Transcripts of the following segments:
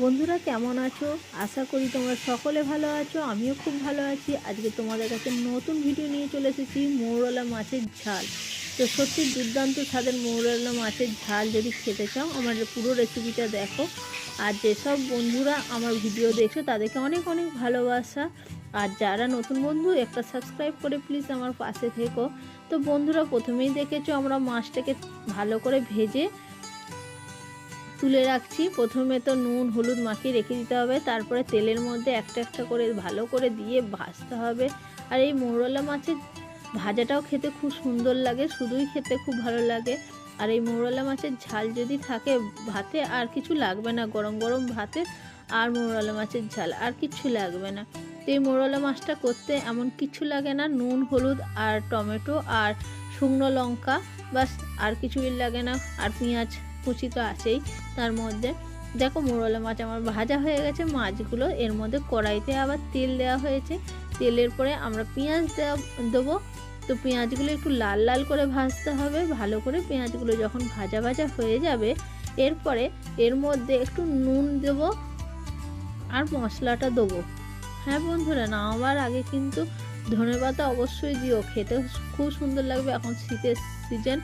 বন্ধুরা কেমন আছো? আশা করি তোমরা সকলে ভালো আছো। আমিও খুব ভালো আছি। আজকে তোমাদের কাছে নতুন ভিডিও নিয়ে চলে এসেছি, মৌরলা মাছের ঝাল। তো সত্যি দুর্দান্ত স্বাদের মৌরলা মাছের ঝাল যদি খেতে চাও আমার পুরো রেসিপিটা দেখো। আর যেসব বন্ধুরা আমার ভিডিও দেখছো তাদেরকে অনেক অনেক ভালোবাসা। আর যারা নতুন বন্ধু একটা সাবস্ক্রাইব করে প্লিজ আমার পাশে থেকো। তো বন্ধুরা প্রথমেই দেখেছো আমরা মাছটাকে ভালো করে ভেজে তুলে রাখছি। প্রথমে তো নুন হলুদ মাখিয়ে রেখে দিতে হবে, তারপরে তেলের মধ্যে একটা একটা করে ভালো করে দিয়ে ভাজতে হবে। আর এই মৌরলা মাছের ভাজাটাও খেতে খুব সুন্দর লাগে, শুধুই খেতে খুব ভালো লাগে। আর এই মৌরলা মাছের ঝাল যদি থাকে ভাতে আর কিছু লাগবে না, গরম গরম ভাতে আর মৌরলা মাছের ঝাল আর কিছু লাগবে না। তো এই মৌরলা মাছটা করতে এমন কিছু লাগে না, নুন হলুদ আর টমেটো আর শুকনো লঙ্কা, বাস আর কিছুই লাগে না। আর পেঁয়াজ কুচি তো আছেই তার মধ্যে। দেখো মৌরলা মাছ আমার ভাজা হয়ে গেছে, মাছগুলো এর মধ্যে কড়াইতে আবার তেল দেওয়া হয়েছে। তেলের পরে আমরা পেঁয়াজ দেবো। তো পেঁয়াজগুলো একটু লাল লাল করে ভাজতে হবে ভালো করে। পেঁয়াজগুলো যখন ভাজা ভাজা হয়ে যাবে এরপরে এর মধ্যে একটু নুন দেবো আর মশলাটা দেবো। হ্যাঁ বন্ধুরা, নামাবার আগে কিন্তু ধনেপাতা অবশ্যই দিও, খেতে খুব সুন্দর লাগবে। এখন শীতের সিজন।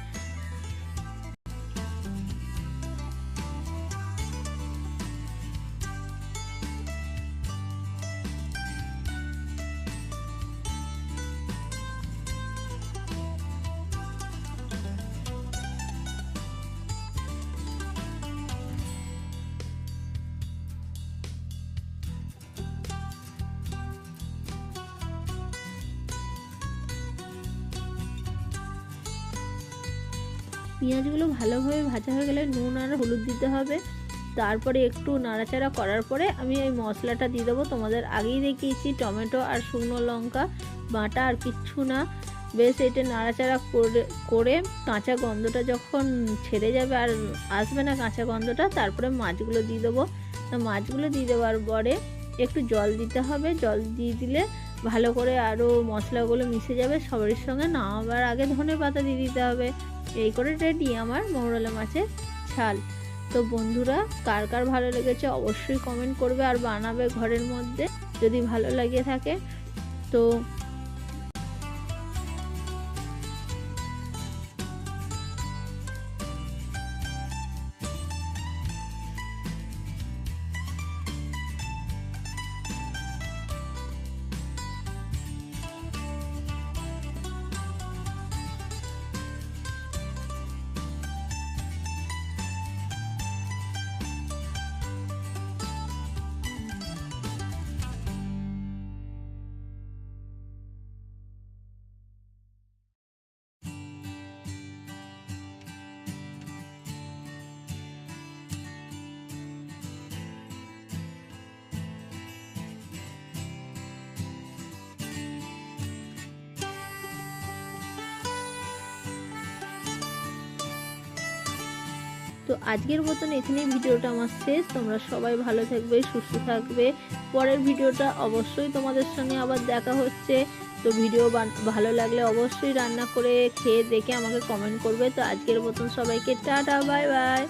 পেঁয়াজগুলো ভালোভাবে ভাজা হয়ে গেলে নুন আর হলুদ দিতে হবে। তারপরে একটু নাড়াচাড়া করার পরে আমি এই মশলাটা দিয়ে দেবো। তোমাদের আগেই দেখিয়েছি, টমেটো আর শুকনো লঙ্কা বাটা, আর কিচ্ছু না। বেশ এটা নাড়াচাড়া করে কাঁচা গন্ধটা যখন ছেড়ে যাবে আর আসবে না কাঁচা গন্ধটা, তারপরে মাছগুলো দিয়ে দেবো। মাছগুলো দিয়ে দেওয়ার পরে একটু জল দিতে হবে। জল দিয়ে দিলে ভালো করে আরও মশলাগুলো মিশে যাবে সবার সঙ্গে। নামাবার আগে ধনেপাতা দিয়ে দিতে হবে। এই করে রেডি আমার মৌরলা মাছের ঝাল। তো বন্ধুরা কার কার ভালো লেগেছে অবশ্যই কমেন্ট করবে আর বানাবে ঘরের মধ্যে যদি ভালো লাগে থাকে। তো তো আজকের মতন এখানেই ভিডিওটা আমার শেষ। তোমরা সবাই ভালো থাকবে, সুস্থ থাকবে। পরের ভিডিওটা অবশ্যই তোমাদের সঙ্গে আবার দেখা হচ্ছে। তো ভিডিও ভালো লাগলে অবশ্যই রান্না করে খেয়ে দেখে আমাকে কমেন্ট করবে। তো আজকের মতন সবাইকে টাটা, বাই বাই।